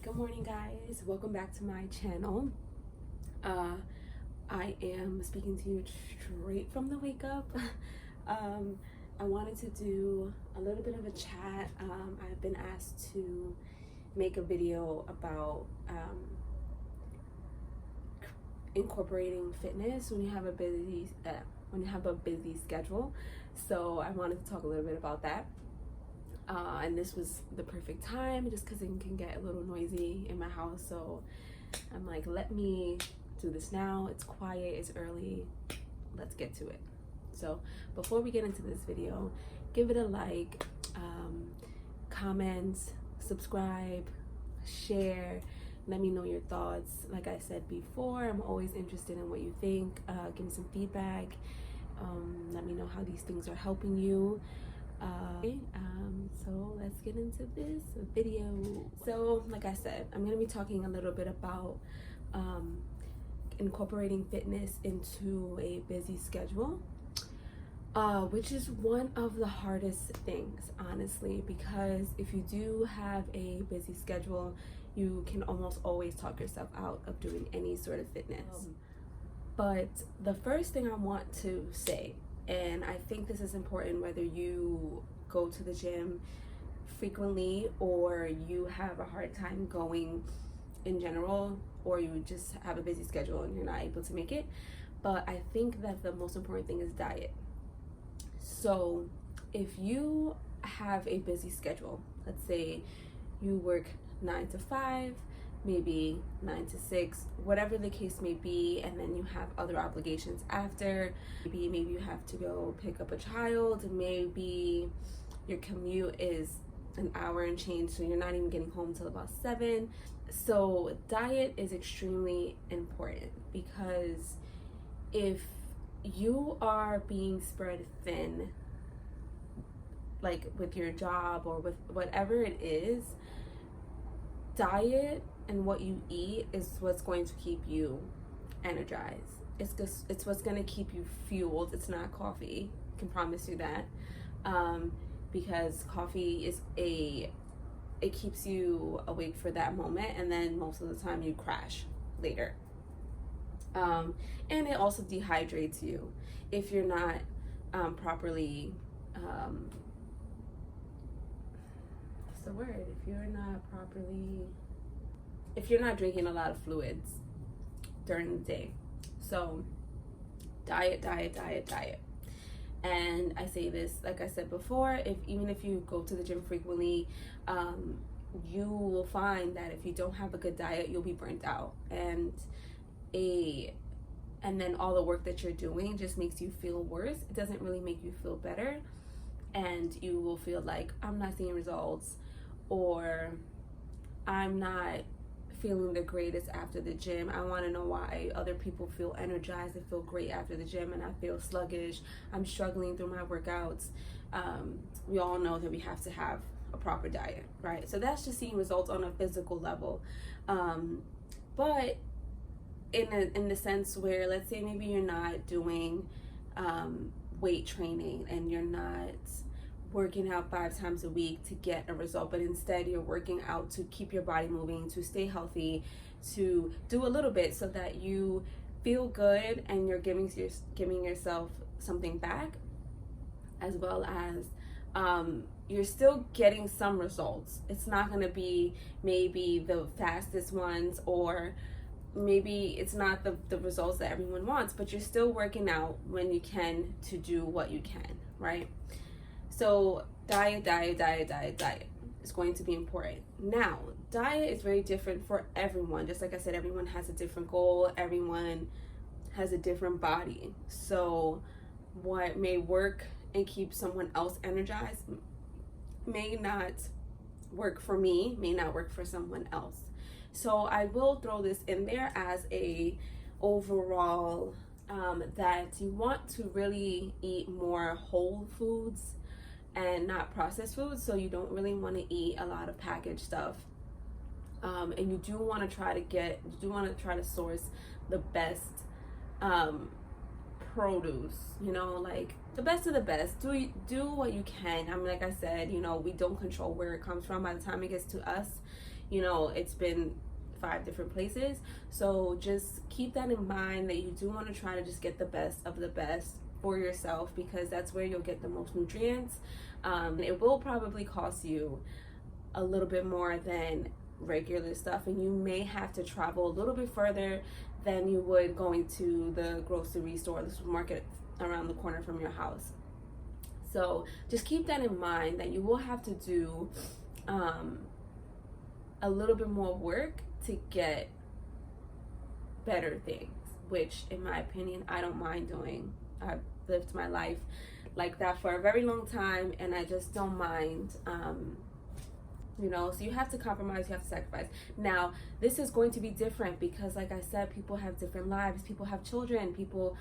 Good morning, guys. Welcome back to my channel. I am speaking to you straight from the wake up. I wanted to do a little bit of a chat. I've been asked to make a video about incorporating fitness when you have a busy schedule. So I wanted to talk a little bit about that. And this was the perfect time just because it can get a little noisy in my house. So I'm like, let me do this now. It's quiet, it's early, let's get to it. So before we get into this video, give it a like, comment, subscribe, share. Let me know your thoughts. Like I said before, I'm always interested in what you think. Give me some feedback. Let me know how these things are helping you. So let's get into this video. So like I said, I'm going to be talking a little bit about incorporating fitness into a busy schedule, which is one of the hardest things, honestly, because if you do have a busy schedule, you can almost always talk yourself out of doing any sort of fitness. But the first thing I want to say, and I think this is important whether you go to the gym frequently or you have a hard time going in general, or you just have a busy schedule and you're not able to make it. But I think that the most important thing is diet. So if you have a busy schedule, let's say you work 9 to 5, maybe 9 to 6, whatever the case may be, and then you have other obligations after. Maybe you have to go pick up a child, maybe your commute is an hour and change, so you're not even getting home till about 7. So diet is extremely important, because if you are being spread thin, like with your job or with whatever it is, diet and what you eat is what's going to keep you energized. It's what's going to keep you fueled. It's not coffee, I can promise you that, because coffee is it keeps you awake for that moment, and then most of the time you crash later. And it also dehydrates you if you're not properly what's the word? If you're not drinking a lot of fluids during the day. So diet. And I say this, like I said before, even if you go to the gym frequently, you will find that if you don't have a good diet, you'll be burnt out. And then all the work that you're doing just makes you feel worse. It doesn't really make you feel better. And you will feel like, I'm not seeing results, or I'm not feeling the greatest after the gym. I want to know why other people feel energized and feel great after the gym, and I feel sluggish. I'm struggling through my workouts. We all know that we have to have a proper diet, right? So that's just seeing results on a physical level. But in the sense where, let's say maybe you're not doing weight training and you're not working out 5 times a week to get a result, but instead you're working out to keep your body moving, to stay healthy, to do a little bit so that you feel good and you're giving yourself something back, as well as you're still getting some results. It's not going to be maybe the fastest ones, or maybe it's not the results that everyone wants, but you're still working out when you can to do what you can, right? So diet is going to be important. Now, diet is very different for everyone. Just like I said, everyone has a different goal. Everyone has a different body. So what may work and keep someone else energized may not work for me, may not work for someone else. So I will throw this in there as a overall that you want to really eat more whole foods and not processed foods. So you don't really want to eat a lot of packaged stuff, and you do want to try to source the best produce, like the best of the best. Do what you can. I mean, like I said, we don't control where it comes from. By the time it gets to us, you know, it's been 5 different places. So just keep that in mind, that you do want to try to just get the best of the best for yourself, because that's where you'll get the most nutrients. It will probably cost you a little bit more than regular stuff, and you may have to travel a little bit further than you would going to the grocery store, the supermarket around the corner from your house. So just keep that in mind, that you will have to do a little bit more work to get better things, which in my opinion, I don't mind doing. I've lived my life like that for a very long time, and I just don't mind. You know, so you have to compromise, you have to sacrifice. Now, this is going to be different because, like I said, people have different lives. People have children. People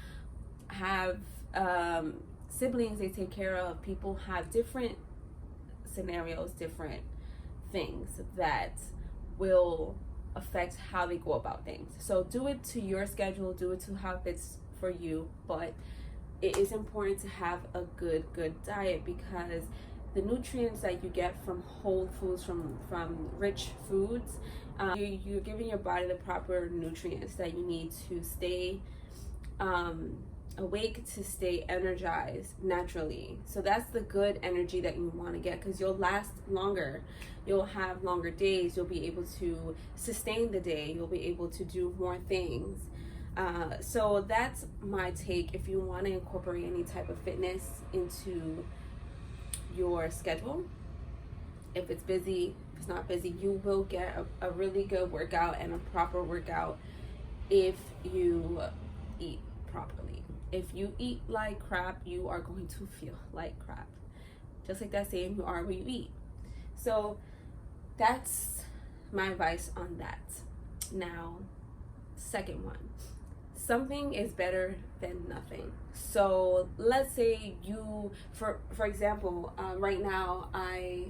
have siblings they take care of. People have different scenarios, different things that will affect how they go about things. So do it to your schedule, do it to how it fits for you, but it is important to have a good diet, because the nutrients that you get from whole foods, from rich foods, you're giving your body the proper nutrients that you need to stay awake, to stay energized naturally. So that's the good energy that you want to get, because you'll last longer, you'll have longer days, you'll be able to sustain the day, you'll be able to do more things. So that's my take. If you want to incorporate any type of fitness into your schedule, if it's busy, if it's not busy, you will get a really good workout and a proper workout if you eat properly. If you eat like crap, you are going to feel like crap. Just like that saying, you are what you eat. So that's my advice on that. Now, second one, something is better than nothing. So let's say you, for example, right now I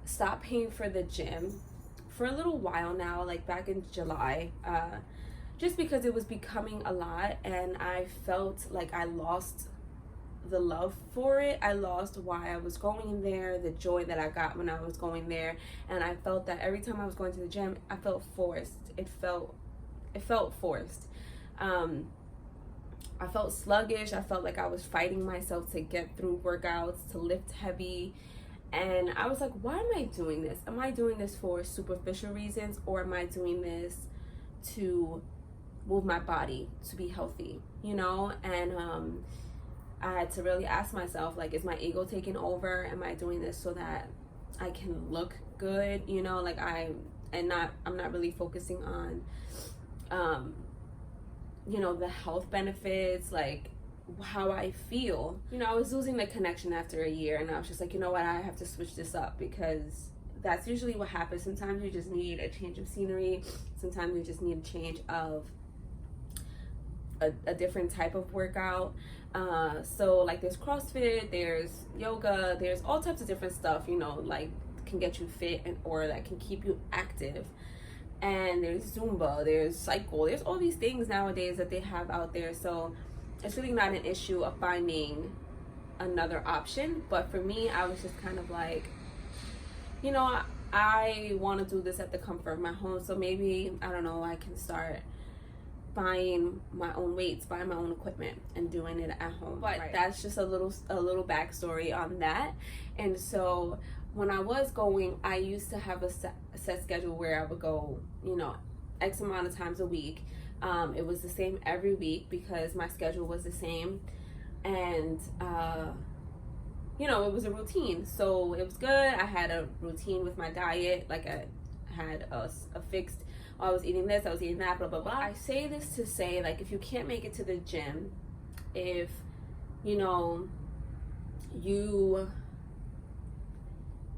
stopped paying for the gym for a little while now, like back in July, just because it was becoming a lot, and I felt like I lost the love for it. I lost why I was going there, the joy that I got when I was going there, and I felt that every time I was going to the gym, I felt forced. It felt forced. I felt sluggish. I felt like I was fighting myself to get through workouts, to lift heavy. And I was like, why am I doing this? Am I doing this for superficial reasons, or am I doing this to move my body, to be healthy, you know? And I had to really ask myself, like, is my ego taking over? Am I doing this so that I can look good, you know? Like, I'm not really focusing on you know, the health benefits, like how I feel. You know, I was losing the connection after a year, and I was just like, you know what, I have to switch this up, because that's usually what happens. Sometimes you just need a change of scenery. Sometimes you just need a change of a different type of workout. So like there's CrossFit, there's yoga, there's all types of different stuff, you know, like can get you fit or that can keep you active. And there's Zumba, there's cycle, there's all these things nowadays that they have out there. So it's really not an issue of finding another option. But for me, I was just kind of like, you know, I want to do this at the comfort of my home. So maybe, I don't know, I can start buying my own weights, buying my own equipment, and doing it at home. But right, that's just a little backstory on that. And so when I was going, I used to have a set schedule where I would go, you know, X amount of times a week. It was the same every week because my schedule was the same. And, you know, it was a routine. So it was good. I had a routine with my diet. Like I had a fixed, I was eating this, I was eating that, blah, blah, blah. I say this to say, like, if you can't make it to the gym, if, you know, you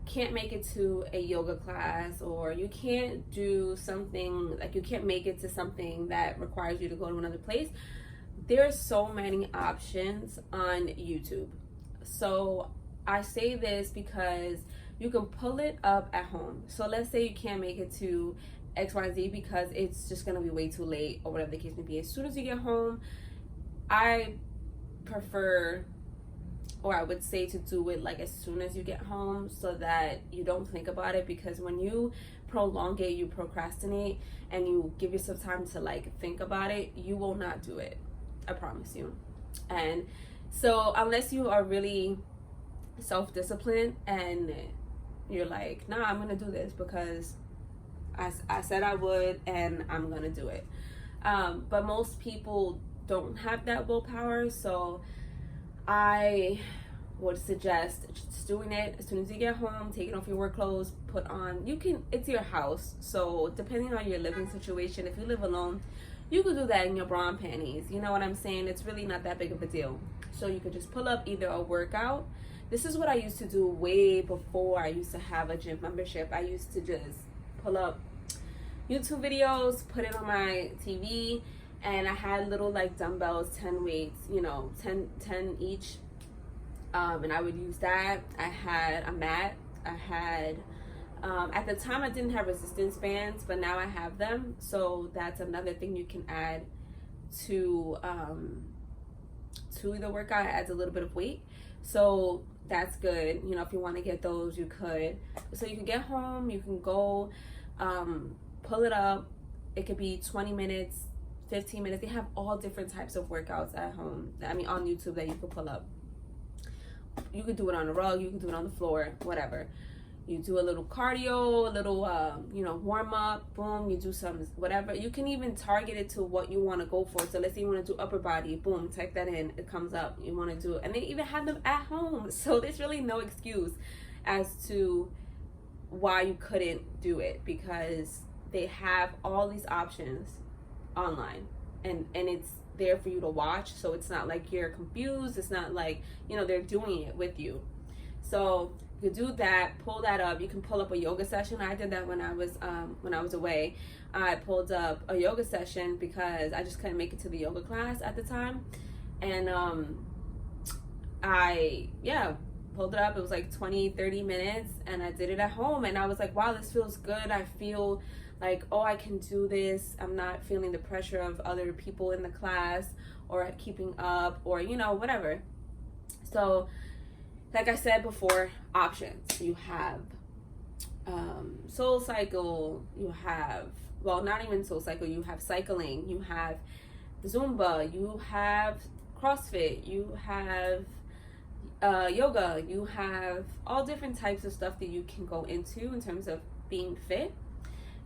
can't make it to a yoga class, or you can't do something, like you can't make it to something that requires you to go to another place, there's so many options on YouTube. So I say this because you can pull it up at home. So let's say you can't make it to XYZ because it's just gonna be way too late, or whatever the case may be. As soon as you get home, I prefer, or I would say, to do it like as soon as you get home, so that you don't think about it. Because when you prolong it, you procrastinate, and you give yourself time to like think about it, you will not do it. I promise you. And so unless you are really self-disciplined and you're like, nah, I'm gonna do this because I said I would, and I'm gonna do it. But most people don't have that willpower, so I would suggest just doing it as soon as you get home, taking off your work clothes, put on, it's your house, so depending on your living situation, if you live alone, you could do that in your bra and panties, you know what I'm saying? It's really not that big of a deal. So you could just pull up either a workout. This is what I used to do way before I used to have a gym membership. I used to just pull up YouTube videos, put it on my TV, and I had little like dumbbells, 10 weights, 10 each, and I would use that. I had a mat. I had at the time I didn't have resistance bands, but now I have them, so that's another thing you can add to the workout. It adds a little bit of weight, so that's good. If you want to get those, you could. So you can get home, you can go pull it up. It could be 20 minutes, 15 minutes. They have all different types of workouts at home, on YouTube, that you could pull up. You could do it on a rug, you could do it on the floor, whatever. You do a little cardio, a little warm up, boom, you do some whatever. You can even target it to what you want to go for. So let's say you want to do upper body, boom, type that in, it comes up. You want to do it, and they even have them at home. So there's really no excuse as to why you couldn't do it, because they have all these options online, and it's there for you to watch. So it's not like you're confused. It's not like, they're doing it with you. So you do that, pull that up. You can pull up a yoga session. I did that when I was away. I pulled up a yoga session because I just couldn't make it to the yoga class at the time. And I pulled it up. It was like 20-30 minutes, and I did it at home, and I was like, wow, this feels good. I feel like, oh, I can do this. I'm not feeling the pressure of other people in the class or keeping up or whatever. So like I said before, options. You have Soul Cycle, you have, well, not even Soul Cycle, you have cycling, you have Zumba, you have CrossFit, you have yoga, you have all different types of stuff that you can go into in terms of being fit,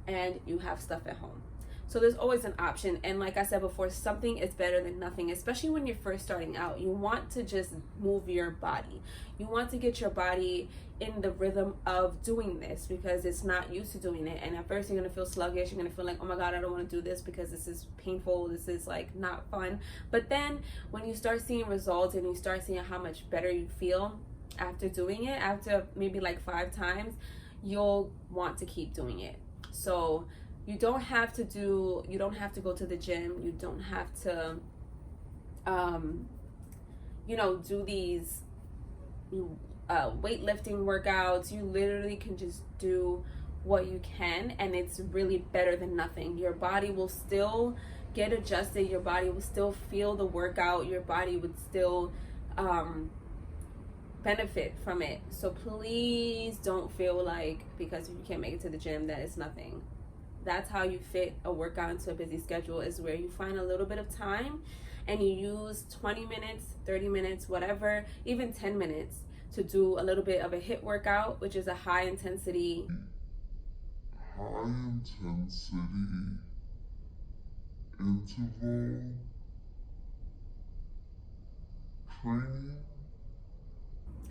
and you have stuff at home. So there's always an option. And like I said before, something is better than nothing, especially when you're first starting out. You want to just move your body. You want to get your body in the rhythm of doing this, because it's not used to doing it. And at first you're going to feel sluggish. You're going to feel like, oh my God, I don't want to do this because this is painful. This is like not fun. But then when you start seeing results and you start seeing how much better you feel after doing it, after maybe like 5 times, you'll want to keep doing it. So you don't have to go to the gym. You don't have to, do these weightlifting workouts. You literally can just do what you can, and it's really better than nothing. Your body will still get adjusted. Your body will still feel the workout. Your body would still benefit from it. So please don't feel like because you can't make it to the gym that it's nothing. That's how you fit a workout into a busy schedule, is where you find a little bit of time and you use 20 minutes, 30 minutes, whatever, even 10 minutes to do a little bit of a HIIT workout, which is a high intensity interval training.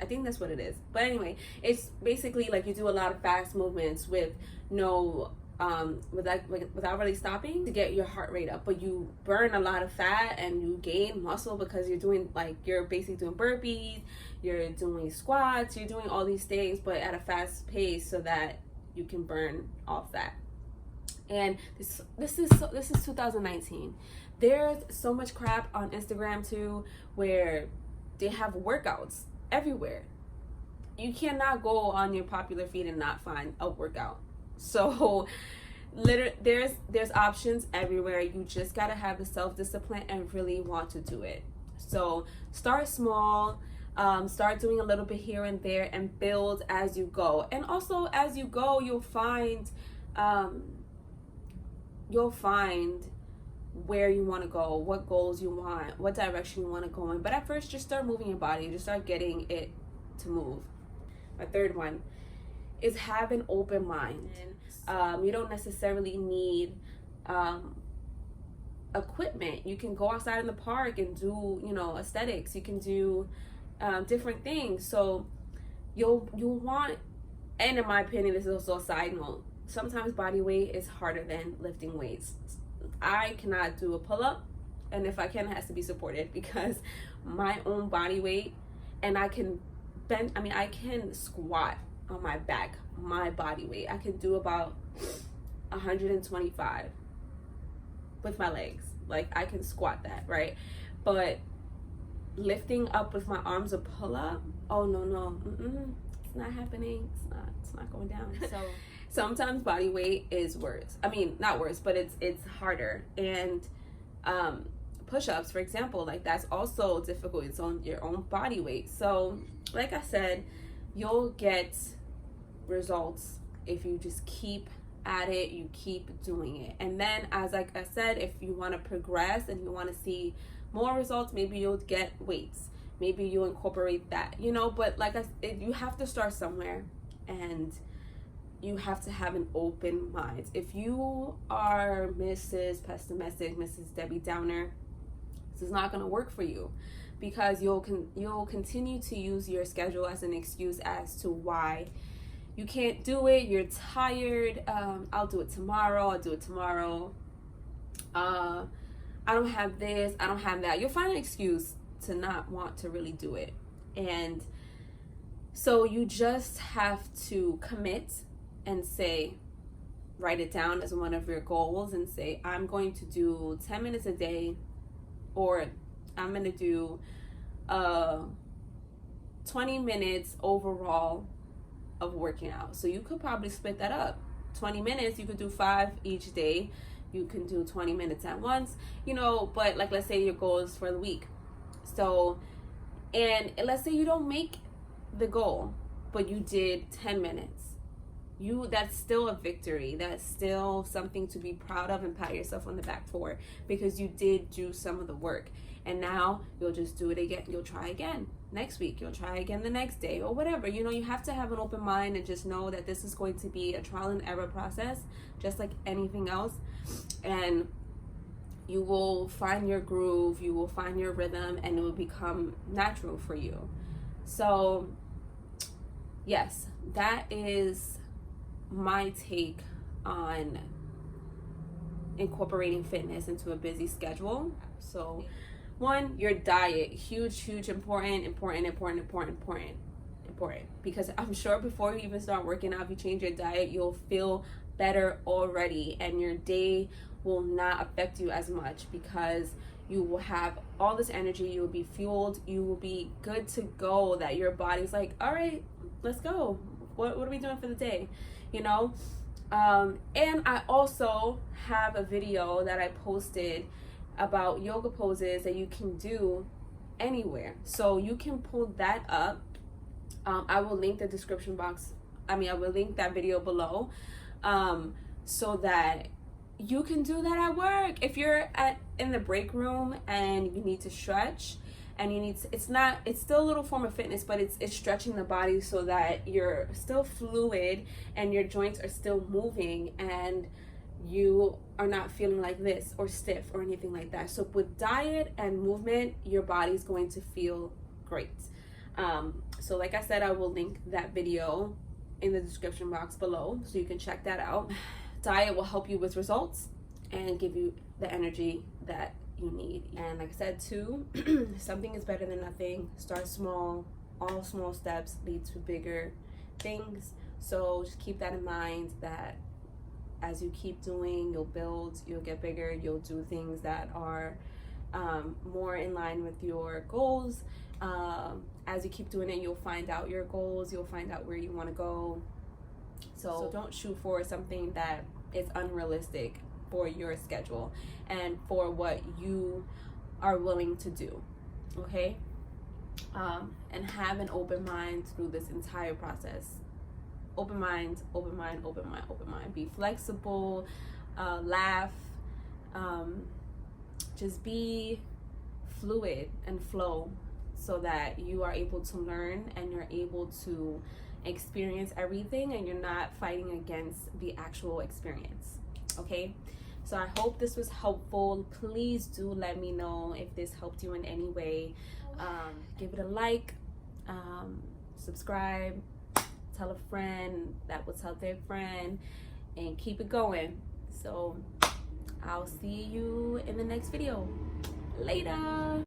I think that's what it is. But anyway, it's basically like you do a lot of fast movements with no without really stopping to get your heart rate up, but you burn a lot of fat and you gain muscle because you're basically doing burpees, you're doing squats, you're doing all these things, but at a fast pace so that you can burn off fat. And this is 2019. There's so much crap on Instagram too, where they have workouts everywhere. You cannot go on your popular feed and not find a workout. So there's options everywhere. You just gotta have the self-discipline and really want to do it. So start small, start doing a little bit here and there, and build as you go. And also as you go, you'll find you'll find where you want to go, what goals you want, what direction you want to go in. But at first, just start moving your body, just start getting it to move. My third one is have an open mind. You don't necessarily need equipment. You can go outside in the park and do, aesthetics. You can do different things. So you'll want, and in my opinion, this is also a side note, sometimes body weight is harder than lifting weights. I cannot do a pull-up, and if I can, it has to be supported, because my own body weight, and I can squat on my back, my body weight. I can do about 125 with my legs. Like, I can squat that, right? But lifting up with my arms a pull-up, oh no, it's not happening. It's not going down. So sometimes body weight is worse. I mean, not worse, but it's harder. And push-ups, for example, like, that's also difficult. It's on your own body weight. So like I said, you'll get results if you just keep at it, you keep doing it. And then, as like I said, if you want to progress and you want to see more results, maybe you'll get weights, maybe you'll incorporate that, but like you have to start somewhere, and you have to have an open mind. If you are Mrs. Pessimistic, Mrs. Debbie Downer, this is not going to work for you, because you'll continue to use your schedule as an excuse as to why you can't do it. You're tired. I'll do it tomorrow. I don't have this. I don't have that. You'll find an excuse to not want to really do it. And so you just have to commit and say, write it down as one of your goals and say, I'm going to do 10 minutes a day, or I'm going to do 20 minutes overall of working out. So you could probably split that up. 20 minutes, you could do 5 each day. You can do 20 minutes at once, but like, let's say your goal is for the week. So, and let's say you don't make the goal, but you did 10 minutes. That's still a victory. That's still something to be proud of and pat yourself on the back for, because you did do some of the work. And now you'll just do it again. You'll try again next week. You'll try again the next day, or whatever. You have to have an open mind and just know that this is going to be a trial and error process, just like anything else. And you will find your groove, you will find your rhythm, and it will become natural for you. So yes, that is my take on incorporating fitness into a busy schedule. So one, your diet, huge, important, because I'm sure before you even start working out, if you change your diet, you'll feel better already, and your day will not affect you as much, because you will have all this energy, you will be fueled, you will be good to go, that your body's like, all right, let's go. What are we doing for the day? And I also have a video that I posted about yoga poses that you can do anywhere. So you can pull that up. I will link the description box. I will link that video below, so that you can do that at work. If you're in the break room and you need to stretch, and it's still a little form of fitness, but it's stretching the body so that you're still fluid and your joints are still moving, and you are not feeling like this or stiff or anything like that. So with diet and movement, your body's going to feel great. So like I said, I will link that video in the description box below, so you can check that out. Diet will help you with results and give you the energy that you need. And like I said too, something is better than nothing. Start small. All small steps lead to bigger things. So just keep that in mind, that as you keep doing, you'll build, you'll get bigger, you'll do things that are more in line with your goals. As you keep doing it, you'll find out your goals, you'll find out where you want to go. So don't shoot for something that is unrealistic for your schedule and for what you are willing to do, okay? And have an open mind through this entire process. open mind, open mind, open mind, open mind. Be flexible, laugh, just be fluid and flow, so that you are able to learn and you're able to experience everything and you're not fighting against the actual experience. Okay, so I hope this was helpful. Please do let me know if this helped you in any way. Give it a like, subscribe, tell a friend that will tell their friend, and keep it going. So I'll see you in the next video. Later.